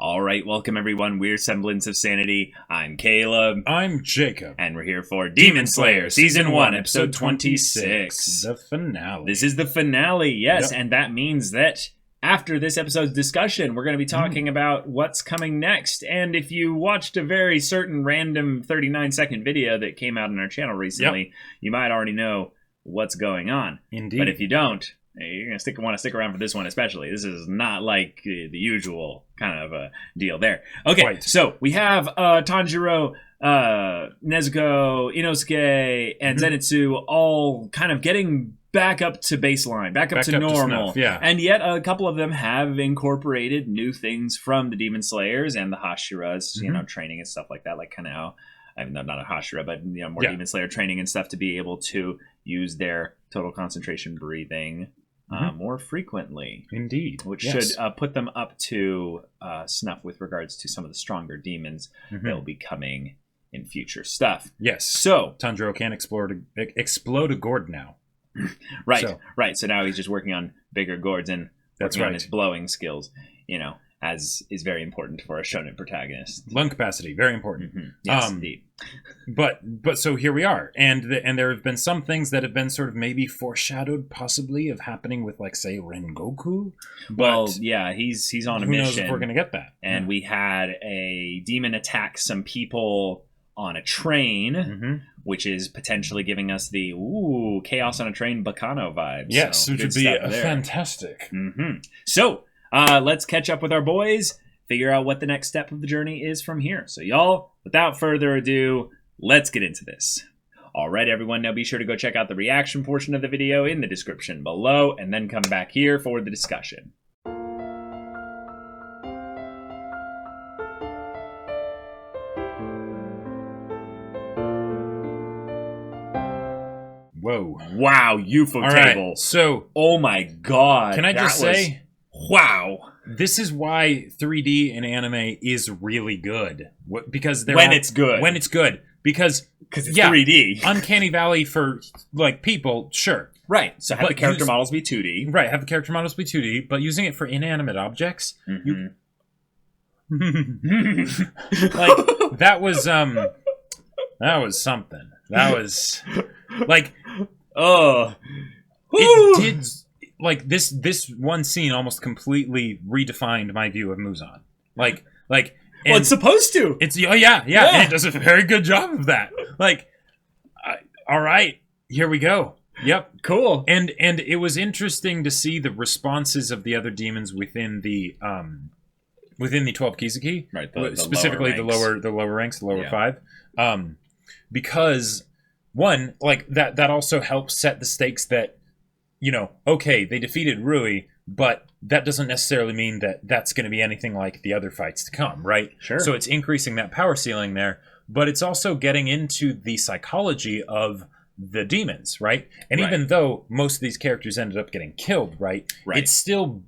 All right, welcome everyone. We're Semblance of Sanity. I'm Caleb. I'm Jacob. And we're here for Demon Slayer, Season 1, Episode 26. The finale. This is the finale, yes, Yep. and that means that after this episode's discussion, we're going to be talking about what's coming next. And if you watched a very certain random 39-second video that came out on our channel recently, you might already know what's going on. Indeed. But if you don't, you're going to want to stick around for this one especially. This is not like the usual kind of a deal there. Okay, Right. So we have Tanjiro, Nezuko, Inosuke, and Zenitsu all kind of getting back up to baseline, back up to normal. snuff, yeah. And yet a couple of them have incorporated new things from the Demon Slayers and the Hashiras, training and stuff like that, like Kanao. I mean, not a Hashira, but more Demon Slayer training and stuff to be able to use their total concentration breathing more frequently. Indeed. Which should put them up to snuff with regards to some of the stronger demons that will be coming in future stuff. Yes. So Tanjiro can explode a gourd now. Right. So now he's just working on bigger gourds and working on his blowing skills, as is very important for a shonen protagonist. Lung capacity, very important. Yes, indeed. But so here we are, and there have been some things that have been sort of maybe foreshadowed, possibly of happening with, like, say, Rengoku. Well, yeah, he's on a mission. Who knows if we're going to get that? And we had a demon attack some people on a train, which is potentially giving us the chaos on a train Bacano vibes. Yes, so which would be fantastic. So let's catch up with our boys, figure out what the next step of the journey is from here. So y'all, without further ado, let's get into this. All right, everyone, now be sure to go check out the reaction portion of the video in the description below, and then come back here for the discussion. Whoa. Wow, UFO All table. right, so oh my god. Can I just say, wow. This is why 3D in anime is really good. Because it's good. When it's good. Because it's 3D. Uncanny Valley for, like, people, sure. Right. So have the character models be 2D. Right, have the character models be 2D, but using it for inanimate objects, like, that was something. That was, like, it did, like, this one scene almost completely redefined my view of Muzan. Like, well, it's supposed to. It's yeah. And it does a very good job of that. Like, all right, here we go. Yep, cool. And it was interesting to see the responses of the other demons within the 12 Kizuki, right? Specifically the lower ranks, the lower 5, because one, like, that also helps set the stakes that, okay, they defeated Rui, but that doesn't necessarily mean that that's going to be anything like the other fights to come, right? Sure. So it's increasing that power ceiling there, but it's also getting into the psychology of the demons, right? And even though most of these characters ended up getting killed, right? It's still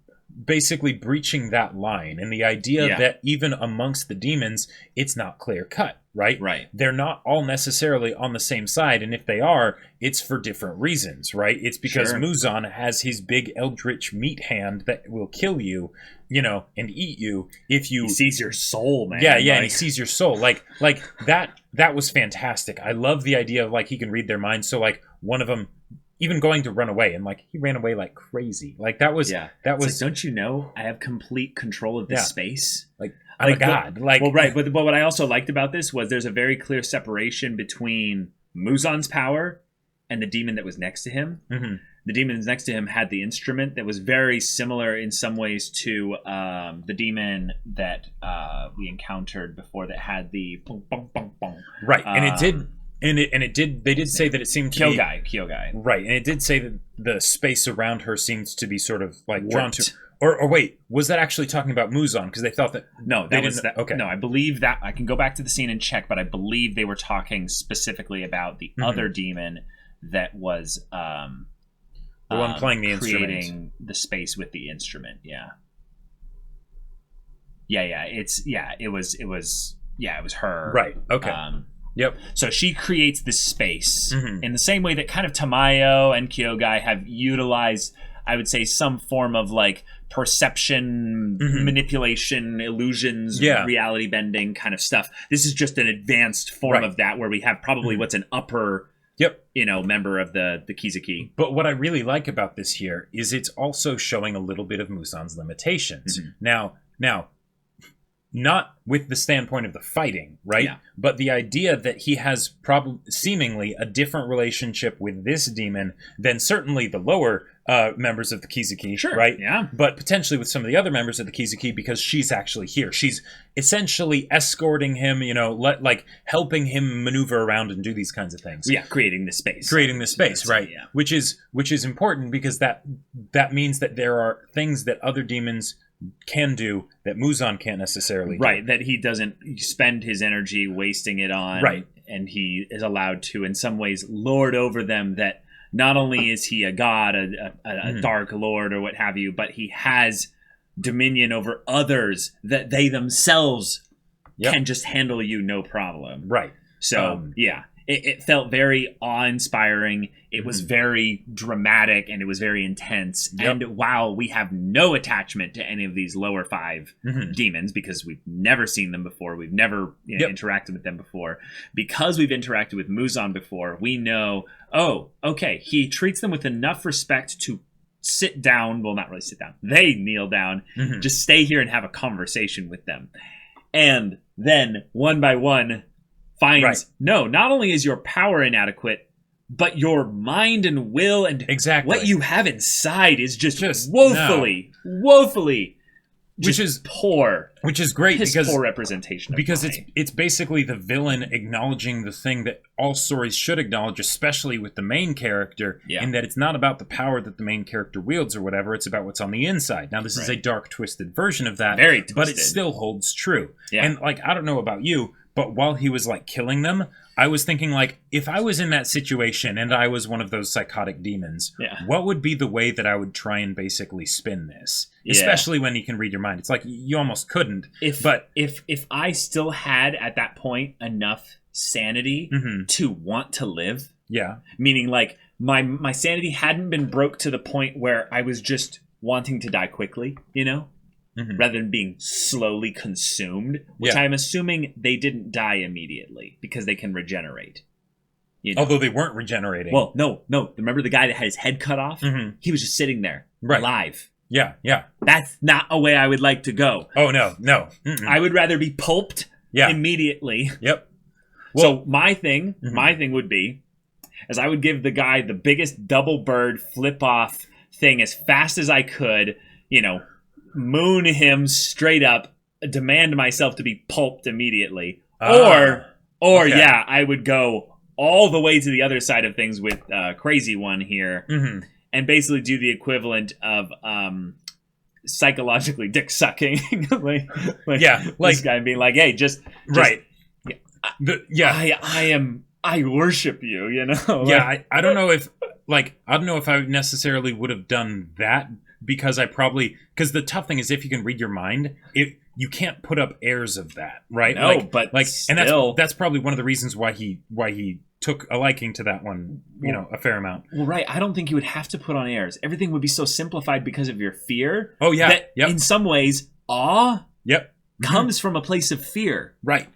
basically breaching that line, and the idea that even amongst the demons, it's not clear cut, right? They're not all necessarily on the same side, and if they are, it's for different reasons, right? It's because Muzan has his big eldritch meat hand that will kill you, and eat you if you... He sees your soul, man. Yeah, and he sees your soul. Like that was fantastic. I love the idea of, like, he can read their minds, so, like, one of them even going to run away, and, like, he ran away like crazy. Like, that was like, don't you know I have complete control of this space? Like, I'm a god. But what I also liked about this was there's a very clear separation between Muzan's power and the demon that was next to him. The demon next to him had the instrument that was very similar in some ways to the demon that we encountered before that had the bong, bong, bong, bong. Right, and it did. They did say that it seemed to be... Kyogai. Right, and it did say that the space around her seems to be sort of, like, drawn to... Or wait, was that actually talking about Muzan? Because they thought that... No, that was... Okay. No, I believe that... I can go back to the scene and check, but I believe they were talking specifically about the other demon that was... the one playing the instrument. Creating the space with the instrument, Yeah, it was her. Right, okay. Yep. So she creates this space in the same way that kind of Tamayo and Kyogai have utilized I would say, some form of like perception, manipulation, illusions, reality bending kind of stuff. This is just an advanced form of that, where we have probably what's an upper, member of the Kizuki. But what I really like about this here is it's also showing a little bit of Muzan's limitations. Now, not with the standpoint of the fighting, right? Yeah. But the idea that he has seemingly a different relationship with this demon than certainly the lower members of the Kizuki, right? Yeah. But potentially with some of the other members of the Kizuki, because she's actually here. She's essentially escorting him, like helping him maneuver around and do these kinds of things. Yeah, creating the space. Right? Yeah. Which is important, because that means that there are things that other demons can do that Muzan can't necessarily do. Right, that he doesn't spend his energy wasting it on. Right. And he is allowed to, in some ways, lord over them, that not only is he a god, a dark lord or what have you, but he has dominion over others that they themselves can just handle you no problem. Right. So, It felt very awe-inspiring. It was very dramatic, and it was very intense. Yep. And while we have no attachment to any of these lower 5 demons, because we've never seen them before, we've never interacted with them before, because we've interacted with Muzan before, we know, he treats them with enough respect to sit down. Well, not really sit down. They kneel down. Just stay here and have a conversation with them. And then, one by one, finds, no, not only is your power inadequate, but your mind and will and what you have inside is just woefully, which is poor. Which is great, because poor representation. Because it's basically the villain acknowledging the thing that all stories should acknowledge, especially with the main character, in that it's not about the power that the main character wields or whatever, it's about what's on the inside. Now, this is a dark, twisted version of that, very twisted, but it still holds true. Yeah. And I don't know about you, but while he was killing them, I was thinking, if I was in that situation and I was one of those psychotic demons, what would be the way that I would try and basically spin this? Yeah. Especially when you can read your mind. It's you almost couldn't. If I still had at that point enough sanity to want to live, meaning my sanity hadn't been broke to the point where I was just wanting to die quickly, rather than being slowly consumed, which I'm assuming they didn't die immediately because they can regenerate. Although they weren't regenerating. Well, no. Remember the guy that had his head cut off? He was just sitting there, alive. Yeah. That's not a way I would like to go. Oh, no. I would rather be pulped immediately. Yep. Well, so my thing would be, as I would give the guy the biggest double bird flip off thing as fast as I could, moon him straight up, demand myself to be pulped immediately. I would go all the way to the other side of things with Crazy One here, and basically do the equivalent of psychologically dick sucking. This guy being like, hey, just right. I worship you, I don't know if I necessarily would have done that, because because the tough thing is, if you can read your mind, you can't put up airs of that, right? No, still, and that's probably one of the reasons why he took a liking to that one, a fair amount. Well, right. I don't think you would have to put on airs. Everything would be so simplified because of your fear. Oh yeah. That in some ways, awe comes from a place of fear. Right.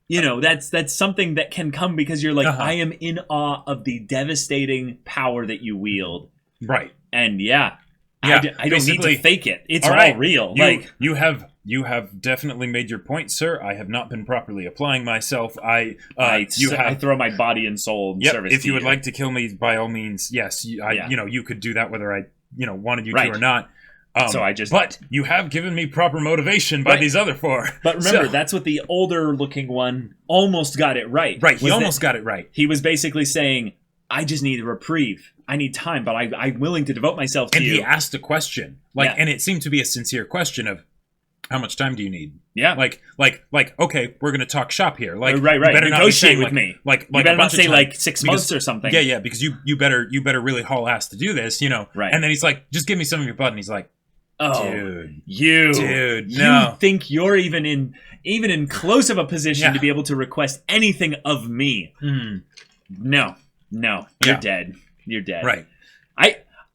That's something that can come because you're I am in awe of the devastating power that you wield. Right. And I don't need to fake it. It's all real. You have definitely made your point, sir. I have not been properly applying myself. I throw my body and soul in service. If you would like to kill me, by all means, yes. You could do that whether I wanted you to or not. But you have given me proper motivation by these other 4. But remember, that's what the older looking one almost got it right. Right, he almost got it right. He was basically saying, I just need a reprieve. I need time, but I'm willing to devote myself to you. And he asked a question. And it seemed to be a sincere question of, how much time do you need? Yeah. Okay, we're going to talk shop here. Right. You better negotiate with me. You better not say 6 months or something. Yeah, because you better really haul ass to do this, Right. And then he's like, just give me some of your blood. And he's like, dude, no. You think you're even in close of a position to be able to request anything of me? No, you're dead. You're dead. Right.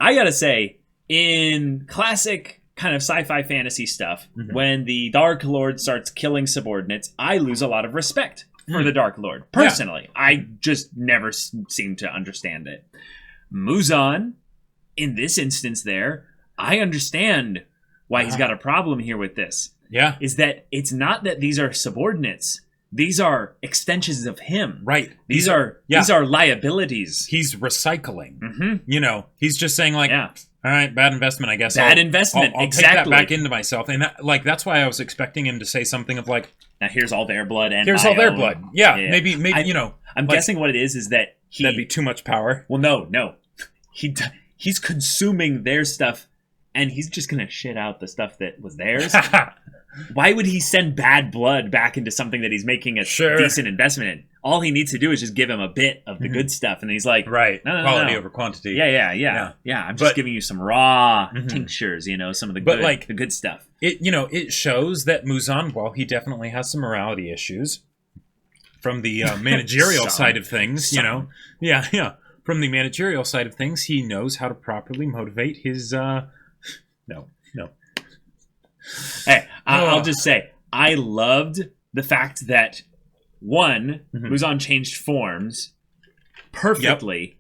I gotta say, in classic kind of sci-fi fantasy stuff, when the Dark Lord starts killing subordinates, I lose a lot of respect for the Dark Lord. Personally, I just never seem to understand it. Muzan, in this instance there, I understand why he's got a problem here with this. Yeah. Is that it's not that these are subordinates. These are extensions of him. Right. These are liabilities. He's recycling. You know, he's just saying like, all right, bad investment, I guess. Bad investment, I'll exactly. take that back into myself. And that's why I was expecting him to say something of like, now here's all their blood and here's all their blood. Yeah. Maybe, you know. I'm guessing what it is that that'd be too much power. Well, no. He's consuming their stuff, and he's just going to shit out the stuff that was theirs. Why would he send bad blood back into something that he's making a decent investment in? All he needs to do is just give him a bit of the good stuff, and he's like, right, no, quality over quantity. Yeah. I'm just giving you some raw tinctures, you know, some of the good, the good stuff. It shows that Muzan, while he definitely has some morality issues from the managerial side of things, you know, from the managerial side of things, he knows how to properly motivate his. No. Hey, I'll just say, I loved the fact that, one, Muzan changed forms perfectly.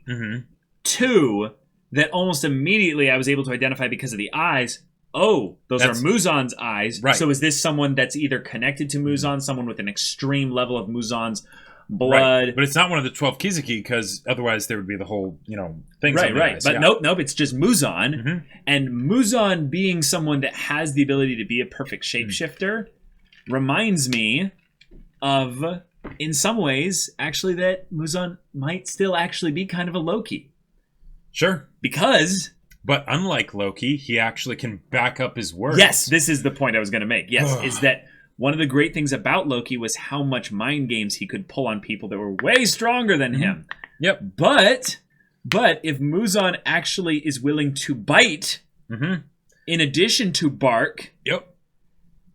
Two, that almost immediately I was able to identify because of the eyes. Oh, those are Muzan's eyes. Right. So is this someone that's either connected to Muzan, someone with an extreme level of Muzan's blood? Right. But it's not one of the 12 Kizuki, because otherwise there would be the whole, thing. Right. But nope, it's just Muzan. And Muzan being someone that has the ability to be a perfect shapeshifter reminds me of, in some ways, actually, that Muzan might still actually be kind of a Loki. Sure. Because... But unlike Loki, he actually can back up his words. Yes, this is the point I was going to make. Yes, is that one of the great things about Loki was how much mind games he could pull on people that were way stronger than him. Yep. But if Muzan actually is willing to bite, in addition to bark,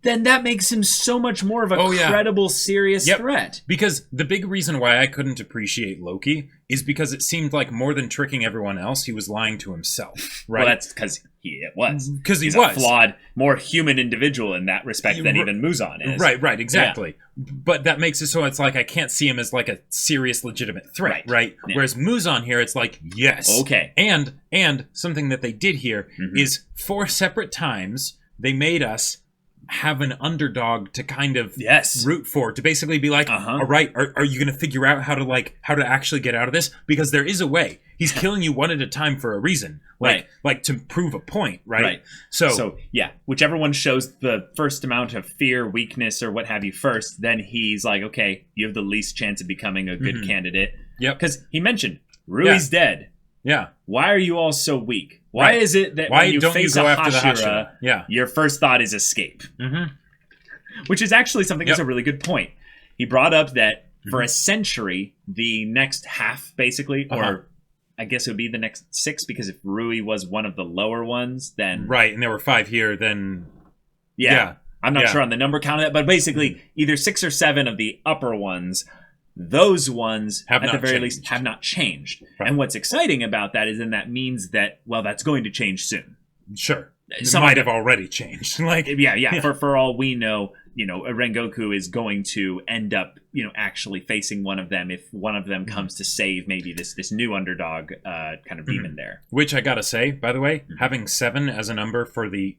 then that makes him so much more of a credible, serious threat. Because the big reason why I couldn't appreciate Loki is because it seemed like more than tricking everyone else, he was lying to himself. Right? Well, that's because he was. Because he's a flawed, more human individual in that respect than even Muzan is. Right, exactly. Yeah. But that makes it so it's like I can't see him as like a serious, legitimate threat, right? Yeah. Whereas Muzan here, it's like, yes. Okay. And something that they did here is 4 separate times they made us have an underdog to kind of root for, to basically be like, all right, are you going to figure out how to actually get out of this? Because there is a way. He's killing you one at a time for a reason, like to prove a point, right? So whichever one shows the first amount of fear, weakness, or what have you first, then he's like, okay, you have the least chance of becoming a good candidate. Yep. Because he mentioned Rui's dead. Yeah. Why are you all so weak? Why is it that when you face a Hashira, your first thought is escape? Which is actually something that's a really good point. He brought up that for a century, the next half, basically, or I guess it would be the next 6, because if Rui was one of the lower ones, then... Right, and there were 5 here, then... Yeah. I'm not sure on the number count of that, but basically, either 6 or 7 of the upper ones... Those ones, at the very least, have not changed. Right. And what's exciting about that is then that means that, well, that's going to change soon. Sure. It might have already changed. For all we know, Rengoku is going to end up, actually facing one of them if one of them comes to save maybe this new underdog kind of demon there. Which I gotta say, by the way, having 7 as a number for the,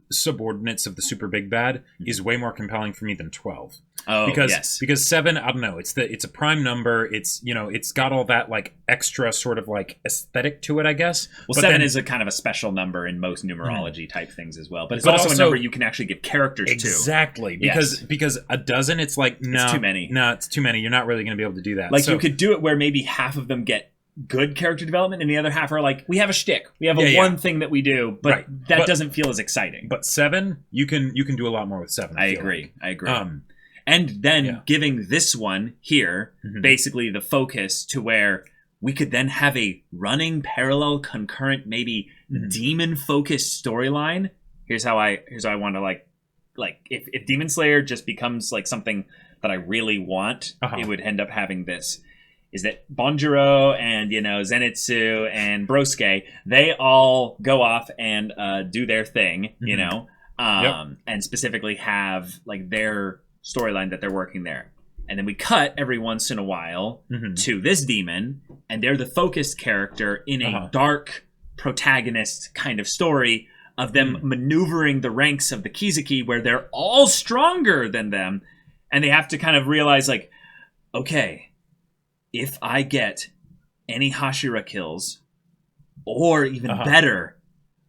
subordinates of the super big bad is way more compelling for me than 12. Because 7, I don't know, it's a prime number. It's it's got all that extra sort of aesthetic to it, I guess. Well, but 7 is a kind of a special number in most numerology type things as well. But it's also a number you can actually give characters to. Exactly. Because a dozen, it's like it's too many. No, it's too many. You're not really going to be able to do that. You could do it where maybe half of them get good character development, and the other half are like, we have a shtick, we have one thing that we do, but that doesn't feel as exciting. But 7, you can do a lot more with 7. I agree. And then giving this one here basically the focus to where we could then have a running parallel concurrent maybe demon focused storyline. Here's how I want to if Demon Slayer just becomes something that I really want, it would end up having this. is that Bonjiro and, Zenitsu and Brosuke, they all go off and do their thing, and specifically have like their storyline that they're working there. And then we cut every once in a while to this demon, and they're the focused character in a dark protagonist kind of story of them maneuvering the ranks of the Kizuki, where they're all stronger than them, and they have to kind of realize, like, okay, if I get any Hashira kills, or even better,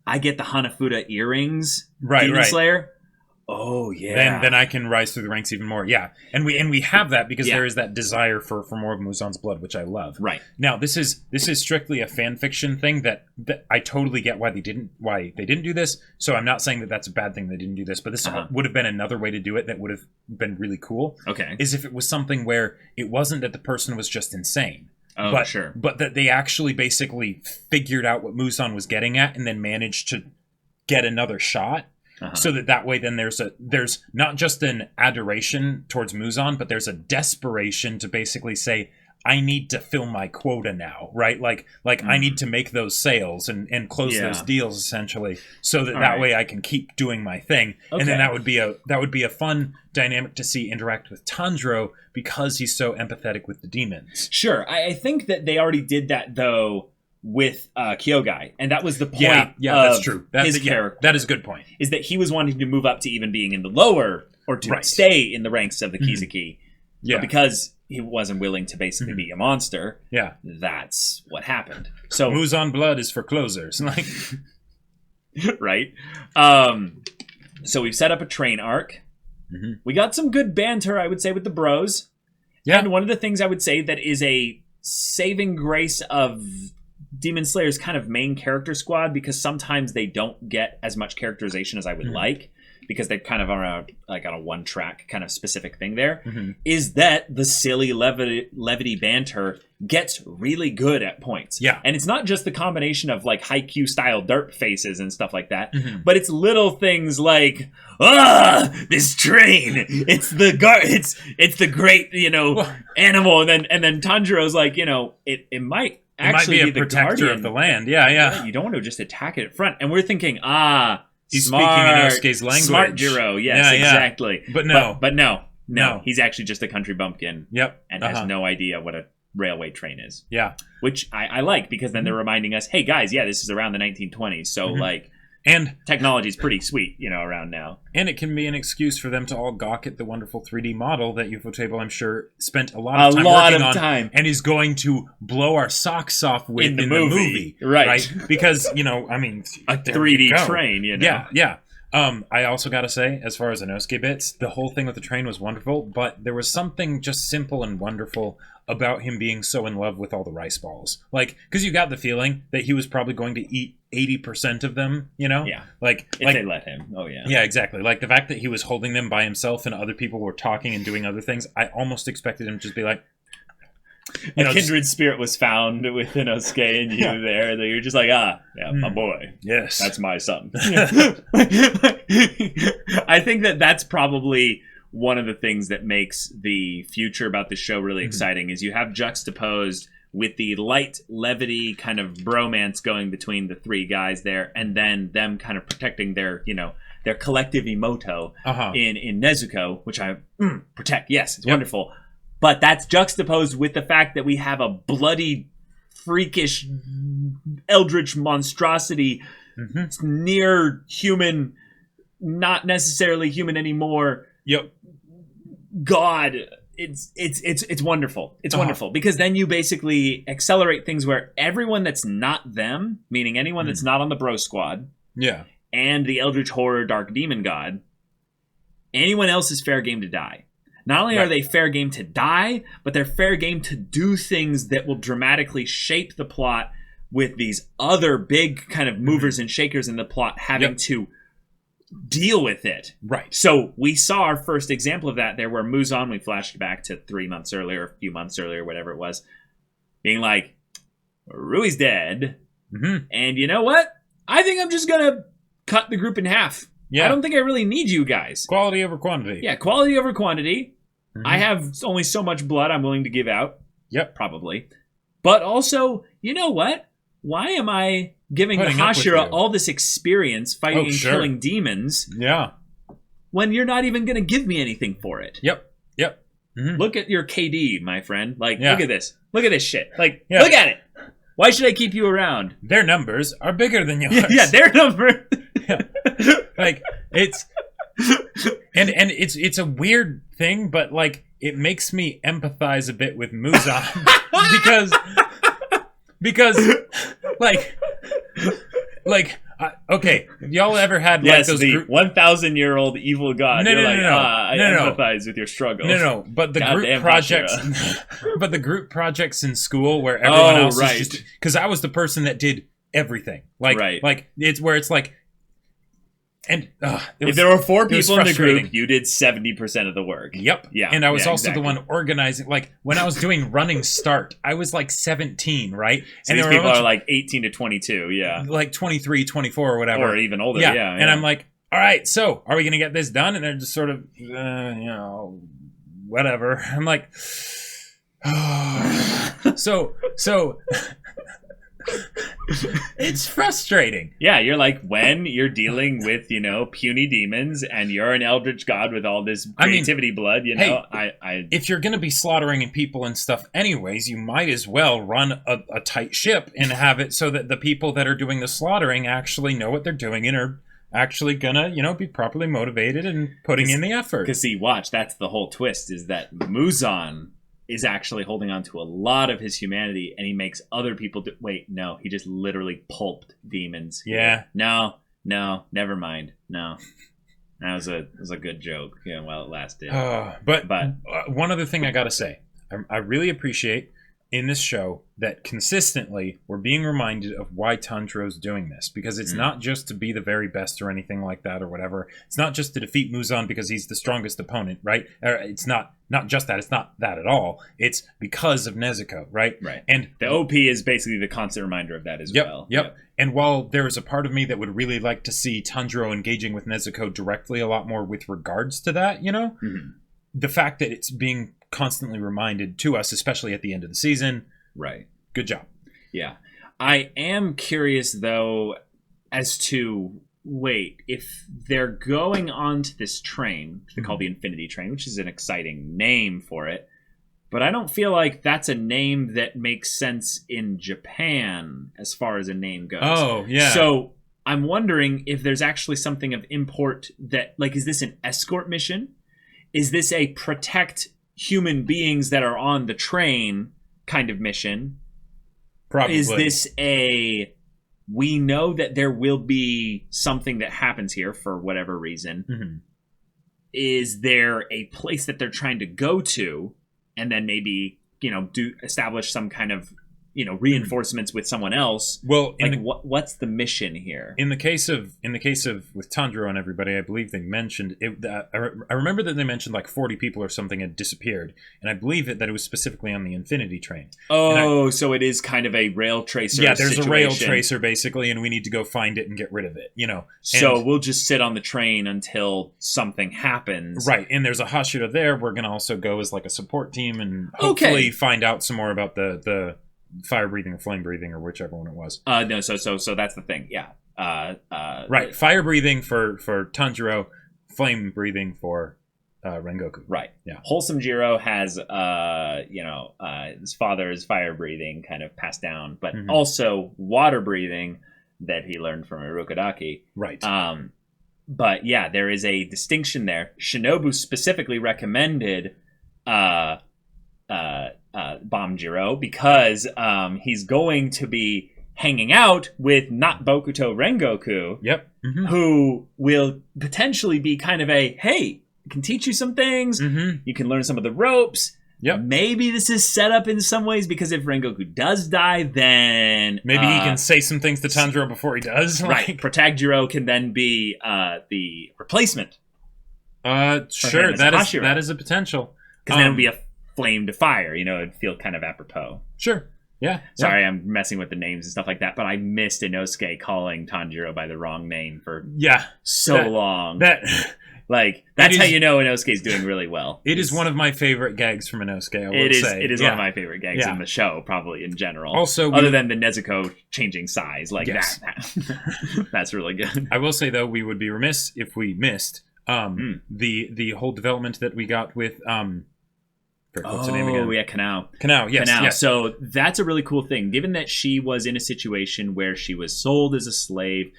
I get the Hanafuda earrings, Demon Slayer. Oh yeah. Then I can rise through the ranks even more. Yeah, and we have that because there is that desire for more of Muzan's blood, which I love. Right. Now this is strictly a fan fiction thing that I totally get why they didn't do this. So I'm not saying that that's a bad thing they didn't do this, but this would have been another way to do it that would have been really cool. Okay. Is if it was something where it wasn't that the person was just insane. Oh, but, sure. But that they actually basically figured out what Muzan was getting at and then managed to get another shot. So that way then there's not just an adoration towards Muzan, but there's a desperation to basically say, I need to fill my quota now, right? Like I need to make those sales and close those deals essentially, so that way I can keep doing my thing. Okay. And then that would be a fun dynamic to see interact with Tanjiro because he's so empathetic with the demons. Sure. I think that they already did that though with Kyogai, and that was the point. Yeah, that's true. His character. That is a good point. Is that he was wanting to move up to even being in the lower, or to stay in the ranks of the Kizuki. But because he wasn't willing to basically be a monster, that's what happened. So Muzan blood is for closers. Like right? So we've set up a train arc. We got some good banter, I would say, with the bros. Yeah. And one of the things I would say that is a saving grace of Demon Slayer's kind of main character squad, because sometimes they don't get as much characterization as I would like, because they kind of are on a one track kind of specific thing there, is that the silly levity banter gets really good at points. Yeah. And it's not just the combination of like Haikyuu style derp faces and stuff like that, but it's little things like, this train, it's the great, animal. And then Tanjiro's like, it might actually be a protector of the land. Yeah. You don't want to just attack it at front. And we're thinking, he's smart, speaking in Inosuke's language. Smart Jiro, yes, exactly. But no. But no. He's actually just a country bumpkin. Yep. And has no idea what a railway train is. Yeah. Which I like, because then they're reminding us, hey guys, this is around the 1920s. So and technology is pretty sweet, around now. And it can be an excuse for them to all gawk at the wonderful 3D model that Ufotable, I'm sure, spent a lot of time working on, and is going to blow our socks off with in the movie. Right? Because, a 3D train, Yeah. I also got to say, as far as Inosuke bits, the whole thing with the train was wonderful, but there was something just simple and wonderful about him being so in love with all the rice balls. Like, because you got the feeling that he was probably going to eat 80% of them, Yeah. If they let him. Oh, yeah. Yeah, exactly. Like, the fact that he was holding them by himself and other people were talking and doing other things, I almost expected him to just be like... A kindred spirit was found with Inosuke and you there. That you're just like, my boy. Yes. That's my son. I think that's probably one of the things that makes the future about the show really exciting, is you have juxtaposed with the light levity kind of bromance going between the three guys there, and then them kind of protecting their collective emoto in Nezuko, which I protect. Yes, it's wonderful. But that's juxtaposed with the fact that we have a bloody, freakish, eldritch monstrosity, near human, not necessarily human anymore. Yep. God, it's wonderful. It's wonderful, because then you basically accelerate things where everyone that's not them, meaning anyone that's not on the bro squad, and the eldritch horror dark demon god, anyone else is fair game to die. Not only are they fair game to die, but they're fair game to do things that will dramatically shape the plot, with these other big kind of movers and shakers in the plot having to deal with it. Right. So we saw our first example of that there, where Muzan, we flashed back to 3 months earlier, a few months earlier, whatever it was, being like, Rui's dead. And you know what? I think I'm just going to cut the group in half. Yeah. I don't think I really need you guys. Quality over quantity. Yeah, quality over quantity. I have only so much blood I'm willing to give out. Yep. Probably. But also, you know what? Why am I giving Hashira all this experience fighting and killing demons? Yeah. When you're not even going to give me anything for it. Yep. Look at your KD, my friend. Like, look at this. Look at this shit. Like, look at it. Why should I keep you around? Their numbers are bigger than yours. Yeah, their numbers. Like, it's... And it's a weird thing, but, like, it makes me empathize a bit with Muzan. because, okay, y'all ever had like those the 1,000-year-old evil god? No, I empathize with your struggle. No, but the group projects, but the group projects in school where everyone else is just because I was the person that did everything. Like it's where it's like, and if there were 4 people in the group, you did 70% of the work. Yep. Yeah. And I was also the one organizing. Like when I was doing running start, I was like 17, right? So and these people are like 18 to 22, yeah. Like 23, 24 or whatever. Or even older, yeah. And I'm like, all right, so are we going to get this done? And they're just sort of, whatever. I'm like, so it's frustrating. Yeah, you're like, when you're dealing with, puny demons and you're an eldritch god with all this creativity blood, if you're going to be slaughtering people and stuff anyways, you might as well run a tight ship and have it so that the people that are doing the slaughtering actually know what they're doing and are actually gonna, be properly motivated and putting in the effort. Because see, watch, that's the whole twist, is that Muzan is actually holding on to a lot of his humanity, and he makes other people do... Wait, no, he just literally pulped demons. Yeah. No, never mind. No. That was a good joke, while it lasted. But one other thing I gotta say. I really appreciate in this show that consistently we're being reminded of why Tanjiro's doing this, because it's not just to be the very best or anything like that or whatever. It's not just to defeat Muzan because he's the strongest opponent, right? It's not just that. It's not that at all. It's because of Nezuko, right? Right. And the OP is basically the constant reminder of that as well. Yep. And while there is a part of me that would really like to see Tanjiro engaging with Nezuko directly a lot more with regards to that, the fact that it's being constantly reminded to us, especially at the end of the season. Right. Good job. Yeah. I am curious, though, as to, if they're going onto this train, they call the Infinity Train, which is an exciting name for it, but I don't feel like that's a name that makes sense in Japan as far as a name goes. Oh, yeah. So I'm wondering if there's actually something of import that, is this an escort mission? Is this a protect human beings that are on the train kind of mission? Probably. Is this we know that there will be something that happens here for whatever reason. Is there a place that they're trying to go to and then maybe, do establish some kind of, reinforcements with someone else? Well, what's the mission here? In the case of with Tanjiro and everybody, I believe they mentioned it. I remember that they mentioned like 40 people or something had disappeared, and I believe that it was specifically on the Infinity Train. Oh, so it is kind of a rail tracer. Yeah, there's a rail tracer basically, and we need to go find it and get rid of it. So we'll just sit on the train until something happens. Right, and there's a Hashira there. We're gonna also go as like a support team and hopefully find out some more about the fire breathing or flame breathing or whichever one it was. No, so that's the thing. Yeah. Right. Fire breathing for Tanjiro, flame breathing for Rengoku. Right. Yeah. Wholesome Jiro has his father's fire breathing kind of passed down, but also water breathing that he learned from Irukadaki. Right. But yeah, there is a distinction there. Shinobu specifically recommended Bomb Jiro because he's going to be hanging out with not Bokuto Rengoku. Yep. Who will potentially be kind of hey, I can teach you some things. You can learn some of the ropes. Yep. Maybe this is set up in some ways because if Rengoku does die, then maybe he can say some things to Tanjiro before he does. Right. Protag-Jiro can then be the replacement. Sure. That is a potential. Because then it would be a flame to fire. It'd feel kind of apropos. Sure. Yeah. Sorry, I'm messing with the names and stuff like that, but I missed Inosuke calling Tanjiro by the wrong name for so long. Like, that's how you know Inosuke's doing really well. It is one of my favorite gags from Inosuke, I will say. It is one of my favorite gags in the show, probably, in general. Also, other than the Nezuko changing size. Like, that's really good. I will say, though, we would be remiss if we missed the whole development that we got with... what's the name again? Oh, yeah, Kanao. Kanao, yes, Kanao. yes. So that's a really cool thing. Given that she was in a situation where she was sold as a slave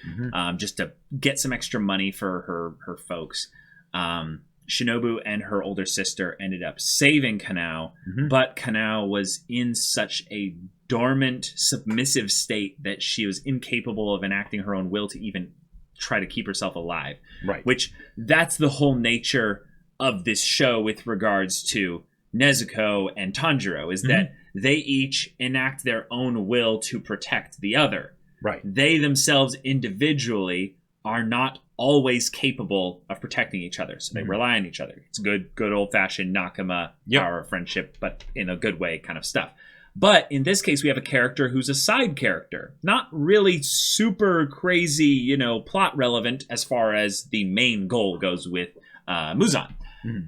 just to get some extra money for her folks, Shinobu and her older sister ended up saving Kanao, but Kanao was in such a dormant, submissive state that she was incapable of enacting her own will to even try to keep herself alive. Right. Which, that's the whole nature of this show with regards to Nezuko and Tanjiro, is that they each enact their own will to protect the other. Right. They themselves individually are not always capable of protecting each other, so they rely on each other. It's good old-fashioned Nakama power of friendship, but in a good way kind of stuff. But in this case, we have a character who's a side character. Not really super crazy, plot relevant as far as the main goal goes with Muzan.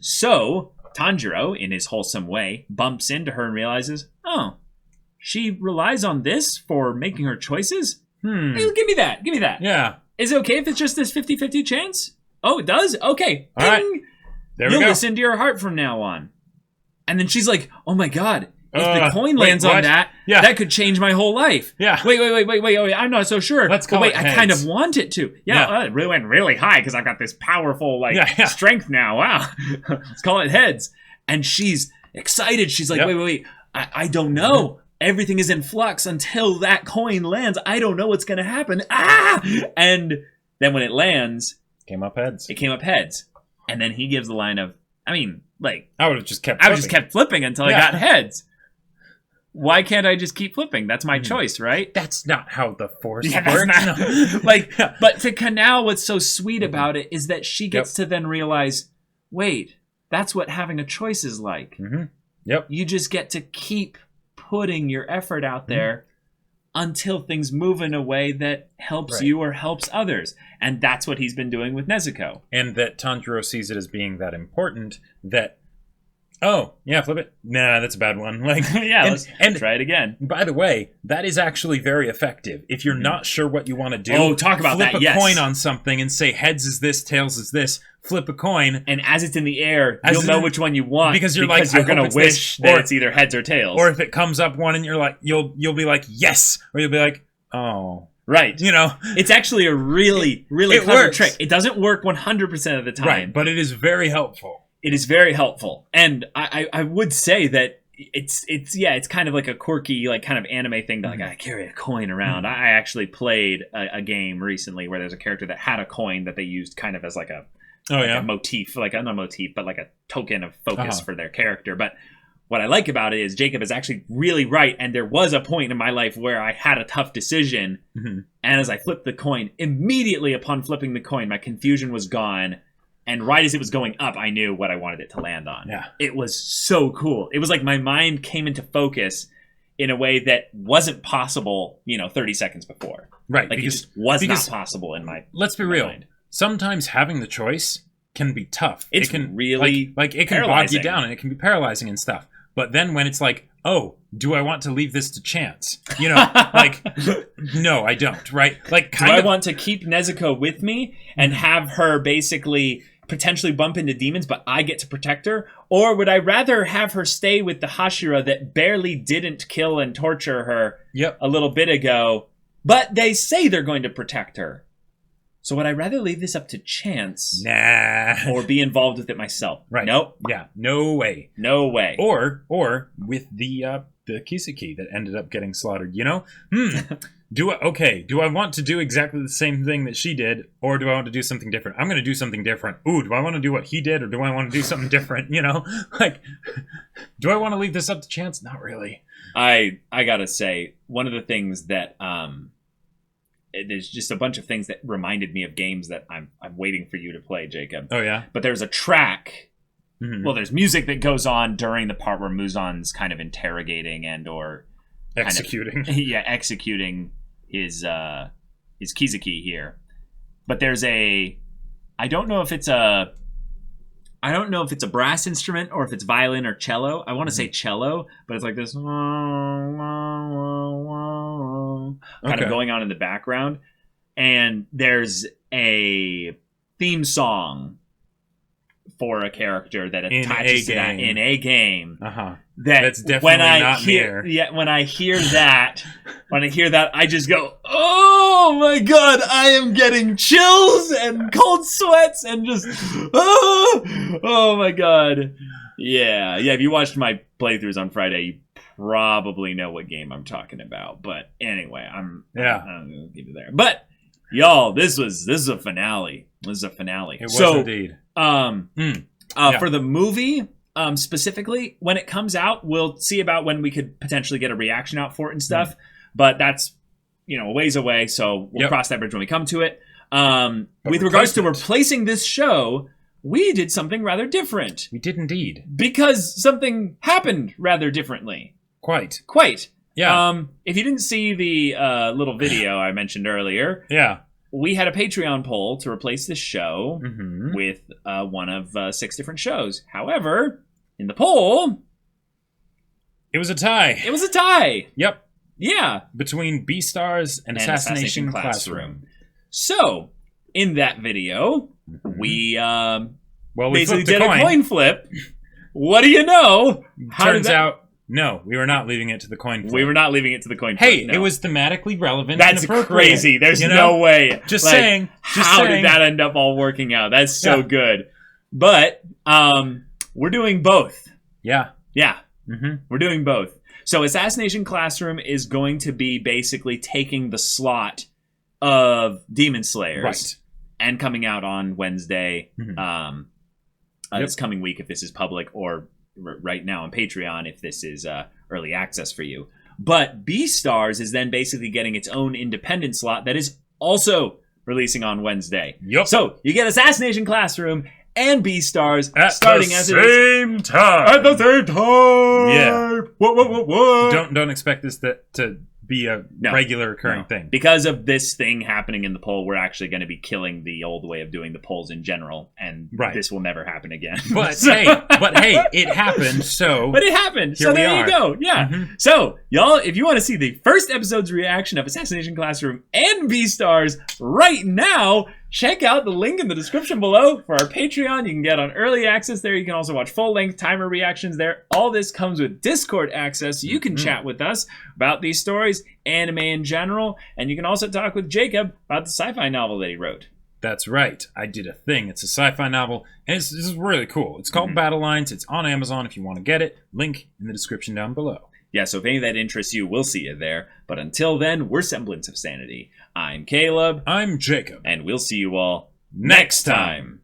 So Tanjiro, in his wholesome way, bumps into her and realizes, oh, she relies on this for making her choices? Hey, give me that. Yeah. Is it okay if it's just this 50-50 chance? Oh, it does? Okay. All right. There we go. You'll listen to your heart from now on. And then she's like, oh my god, if the coin lands on that, that could change my whole life. Yeah. Wait, I'm not so sure. Let's call it heads. I kind of want it to. Yeah. It really went really high because I've got this powerful strength now. Wow. Let's call it heads. And she's excited. She's like, wait. I don't know. Everything is in flux until that coin lands. I don't know what's going to happen. And then when it lands... It came up heads. And then he gives the line of, I would have just kept flipping until I got heads. Why can't I just keep flipping? That's my choice, right? That's not how the Force works. But to Kanao, what's so sweet about it is that she gets to then realize, wait, that's what having a choice is like. Yep. You just get to keep putting your effort out there until things move in a way that helps you or helps others. And that's what he's been doing with Nezuko. And that Tanjiro sees it as being that important that, oh, yeah, flip it. Nah, that's a bad one. Let's try it again. By the way, that is actually very effective. If you're not sure what you want to do, talk about flip that, a coin on something and say heads is this, tails is this. Flip a coin, and as it's in the air, you'll know which one you want because you're going to wish that it's either heads or tails. Or if it comes up one and you're like, you'll be like yes, or you'll be like, oh, right. It's actually a really clever trick. It doesn't work 100% of the time, right? But it is very helpful. It is very helpful, and I would say that it's kind of like a quirky kind of anime thing that I carry a coin around. I actually played a game recently where there's a character that had a coin that they used kind of as a motif, not a motif, but like a token of focus for their character. But what I like about it is Jacob is actually really right, and there was a point in my life where I had a tough decision, and as I flipped the coin, immediately upon flipping the coin, my confusion was gone, and right as it was going up, I knew what I wanted it to land on. Yeah. It was so cool. It was like my mind came into focus in a way that wasn't possible, 30 seconds before. Right. Like, it just was not possible in my Let's be real. Mind. Sometimes having the choice can be tough. It can really it can bog you down and it can be paralyzing and stuff. But then when it's like, oh, do I want to leave this to chance? No, I don't. Right? Do I want to keep Nezuko with me and have her basically potentially bump into demons, but I get to protect her? Or would I rather have her stay with the Hashira that barely didn't kill and torture her a little bit ago, but they say they're going to protect her? So would I rather leave this up to chance? Nah. Or be involved with it myself? Right. Nope. Yeah. No way. No way. Or with the Kiseki that ended up getting slaughtered, Do I want to do exactly the same thing that she did, or do I want to do something different? I'm going to do something different. Ooh, do I want to do what he did, or do I want to do something different? Do I want to leave this up to chance? Not really. I gotta say, one of the things that there's just a bunch of things that reminded me of games that I'm waiting for you to play, Jacob. Oh yeah. But there's a track. Well, there's music that goes on during the part where Muzan's kind of interrogating and or executing. Executing his Kizuki here. But there's I don't know if it's a I don't know if it's a brass instrument or if it's violin or cello. I want to say cello, but it's like this kind of going on in the background. And there's a theme song for a character that attaches to that in a game. That's definitely not near. Yeah, when I hear that, I just go, oh my god, I am getting chills and cold sweats and just, oh my god. Yeah. If you watched my playthroughs on Friday, you probably know what game I'm talking about. But anyway, I'm gonna keep it there. But y'all, this is a finale. This is a finale. It was indeed. For the movie, specifically, when it comes out, we'll see about when we could potentially get a reaction out for it and stuff. But that's, a ways away, so we'll cross that bridge when we come to it. With regards to replacing this show, we did something rather different. We did indeed. Because something happened rather differently. Quite. Yeah. If you didn't see the little video I mentioned earlier, we had a Patreon poll to replace this show with one of 6 different shows. However, in the poll, it was a tie. Yep. Yeah. Between Beastars and Assassination Classroom. So, in that video, we basically did a coin flip. What do you know? Turns out, no, we were not leaving it to the coin flip. We were not leaving it to the coin flip. Hey, it was thematically relevant. That's crazy. There's no way. Just saying. How did that end up all working out? That's so good. But we're doing both. Yeah. We're doing both. So Assassination Classroom is going to be basically taking the slot of Demon Slayers and coming out on Wednesday this coming week if this is public, or right now on Patreon if this is early access for you. But Beastars is then basically getting its own independent slot that is also releasing on Wednesday. So you get Assassination Classroom and Beastars starting at the same time. At the same time. Yeah. What? Don't expect this to be a regular occurring thing. Because of this thing happening in the poll, we're actually going to be killing the old way of doing the polls in general, and this will never happen again. But hey, it happened. So there you go. Yeah. So y'all, if you want to see the first episode's reaction of Assassination Classroom and Beastars right now, check out the link in the description below for our Patreon. You can get on early access there. You can also watch full-length timer reactions there. All this comes with Discord access, so you can chat with us about these stories, anime in general, and you can also talk with Jacob about the sci-fi novel that he wrote. That's right. I did a thing. It's a sci-fi novel, and this is really cool. It's called Battle Lines. It's on Amazon if you want to get it. Link in the description down below. Yeah, so if any of that interests you, we'll see you there. But until then, we're Semblance of Sanity. I'm Caleb. I'm Jacob. And we'll see you all next time.